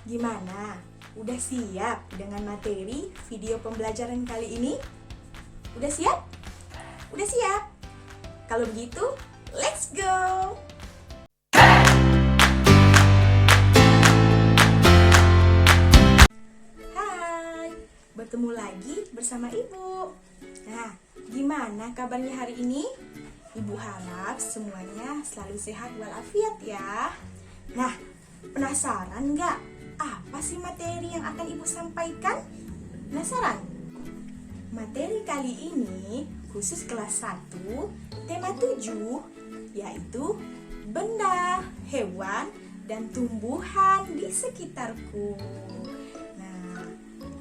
Gimana? Udah siap dengan materi video pembelajaran kali ini? Udah siap? Udah siap? Kalau begitu, let's go! Hai, bertemu lagi bersama Ibu. Nah, gimana kabarnya hari ini? Ibu harap semuanya selalu sehat walafiat ya. Nah, penasaran nggak? Apa sih materi yang akan Ibu sampaikan? Penasaran? Materi kali ini khusus kelas 1, tema 7, yaitu benda, hewan, dan tumbuhan di sekitarku. Nah,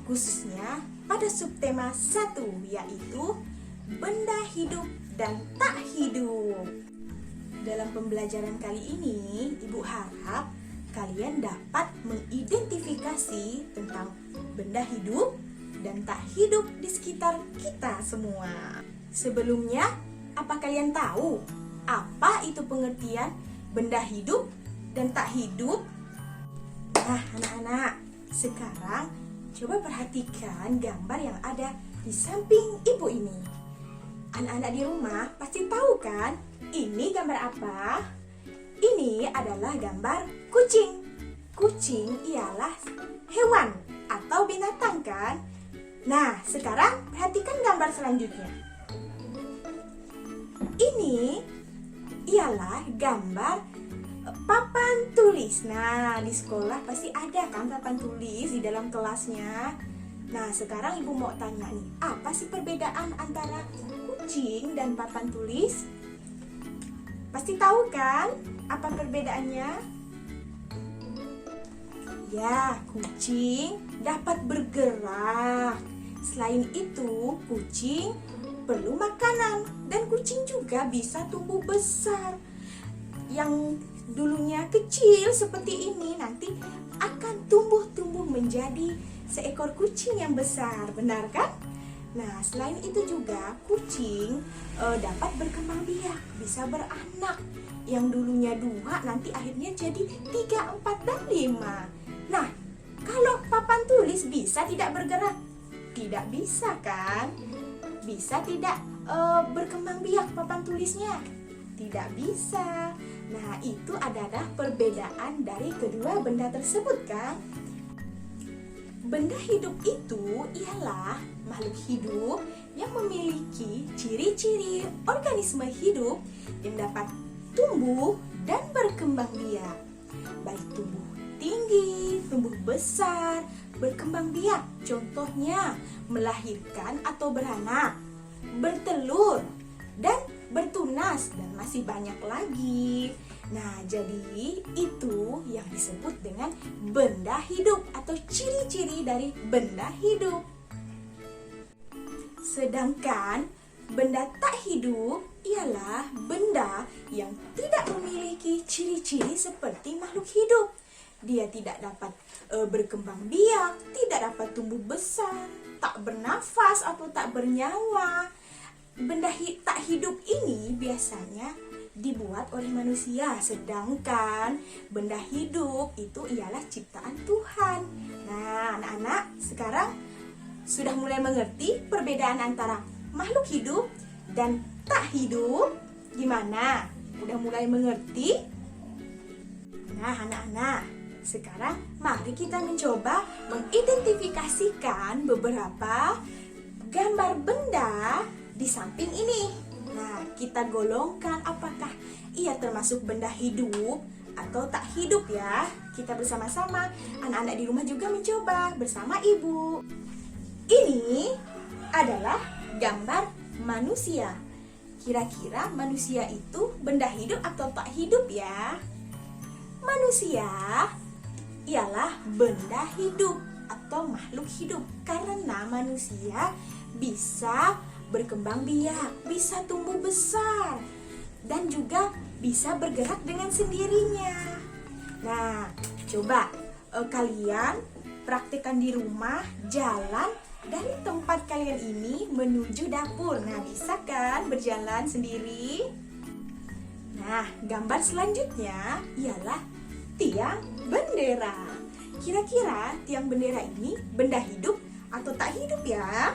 khususnya pada subtema 1, yaitu benda hidup dan tak hidup. Dalam pembelajaran kali ini, Ibu harap kalian dapat mengidentifikasi tentang benda hidup dan tak hidup di sekitar kita semua. Sebelumnya, apa kalian tahu apa itu pengertian benda hidup dan tak hidup? Nah, anak-anak, sekarang coba perhatikan gambar yang ada di samping Ibu ini. Anak-anak di rumah pasti tahu kan, ini gambar apa? Ini adalah gambar kucing. Kucing ialah hewan atau binatang kan? Nah, sekarang perhatikan gambar selanjutnya. Ini ialah gambar papan tulis. Nah, di sekolah pasti ada kan papan tulis di dalam kelasnya. Nah, sekarang Ibu mau tanya nih, apa sih perbedaan antara kucing dan papan tulis? Pasti tahu kan apa perbedaannya? Ya, kucing dapat bergerak. Selain itu, kucing perlu makanan dan kucing juga bisa tumbuh besar. Yang dulunya kecil seperti ini nanti akan tumbuh menjadi seekor kucing yang besar, benar kan? Nah, selain itu juga kucing dapat berkembang biak, bisa beranak. Yang dulunya 2 nanti akhirnya jadi 3, 4, dan 5. Nah, kalau papan tulis bisa tidak bergerak? Tidak bisa kan? Bisa tidak berkembang biak papan tulisnya? Tidak bisa. Nah, itu adalah perbedaan dari kedua benda tersebut kan? Benda hidup itu ialah makhluk hidup yang memiliki ciri-ciri organisme hidup yang dapat tumbuh dan berkembang biak. Baik tumbuh tinggi, tumbuh besar, berkembang biak. Contohnya melahirkan atau beranak, bertelur, dan bertunas, dan masih banyak lagi. Nah, jadi itu yang disebut dengan benda hidup atau ciri-ciri dari benda hidup. Sedangkan benda tak hidup ialah benda yang tidak memiliki ciri-ciri seperti makhluk hidup. Dia tidak dapat berkembang biak, tidak dapat tumbuh besar, tak bernafas atau tak bernyawa. Benda tak hidup ini biasanya dibuat oleh manusia, sedangkan benda hidup itu ialah ciptaan Tuhan. Nah, anak-anak sekarang sudah mulai mengerti perbedaan antara makhluk hidup dan tak hidup? Gimana? Udah mulai mengerti? Nah, anak-anak, sekarang mari kita mencoba mengidentifikasikan beberapa gambar benda di samping ini. Nah, kita golongkan apakah ia termasuk benda hidup atau tak hidup ya. Kita bersama-sama, anak-anak di rumah juga mencoba bersama Ibu. Ini adalah gambar manusia. Kira-kira manusia itu benda hidup atau tak hidup ya? Manusia ialah benda hidup atau makhluk hidup karena manusia bisa berkembang biak, bisa tumbuh besar, dan juga bisa bergerak dengan sendirinya. Nah, coba kalian praktekkan di rumah, jalan dari tempat kalian ini menuju dapur. Nah, bisa kan berjalan sendiri? Nah, gambar selanjutnya ialah tiang bendera. kira-kira tiang bendera ini benda hidup atau tak hidup ya?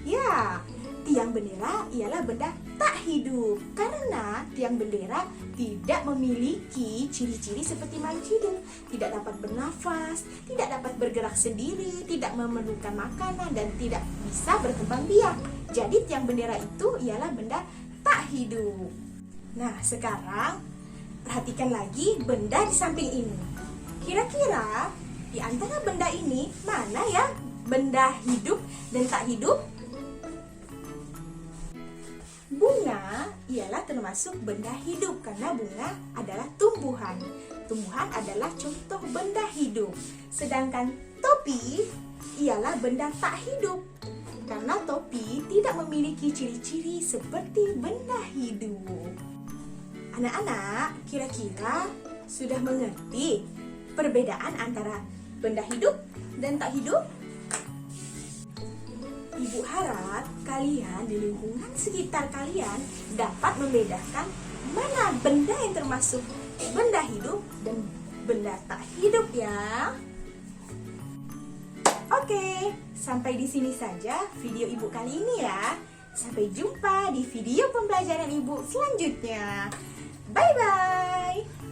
Ya, tiang bendera ialah benda tak hidup karena tiang bendera tidak memiliki ciri-ciri seperti makhluk hidup. Tidak dapat bernafas, tidak dapat bergerak sendiri, tidak memerlukan makanan, dan tidak bisa berkembang biak. Jadi tiang bendera itu ialah benda tak hidup. Nah, sekarang perhatikan lagi benda di samping ini. Kira-kira di antara benda ini mana ya benda hidup dan tak hidup? Bunga ialah termasuk benda hidup karena bunga adalah tumbuhan. Tumbuhan adalah contoh benda hidup. Sedangkan topi ialah benda tak hidup karena topi tidak memiliki ciri-ciri seperti benda hidup. Anak-anak, kira-kira sudah mengerti perbedaan antara benda hidup dan tak hidup? Ibu harap kalian di lingkungan sekitar kalian dapat membedakan mana benda yang termasuk benda hidup dan benda tak hidup ya. Oke, sampai di sini saja video ibu kali ini ya. Sampai jumpa di video pembelajaran ibu selanjutnya. Bye-bye.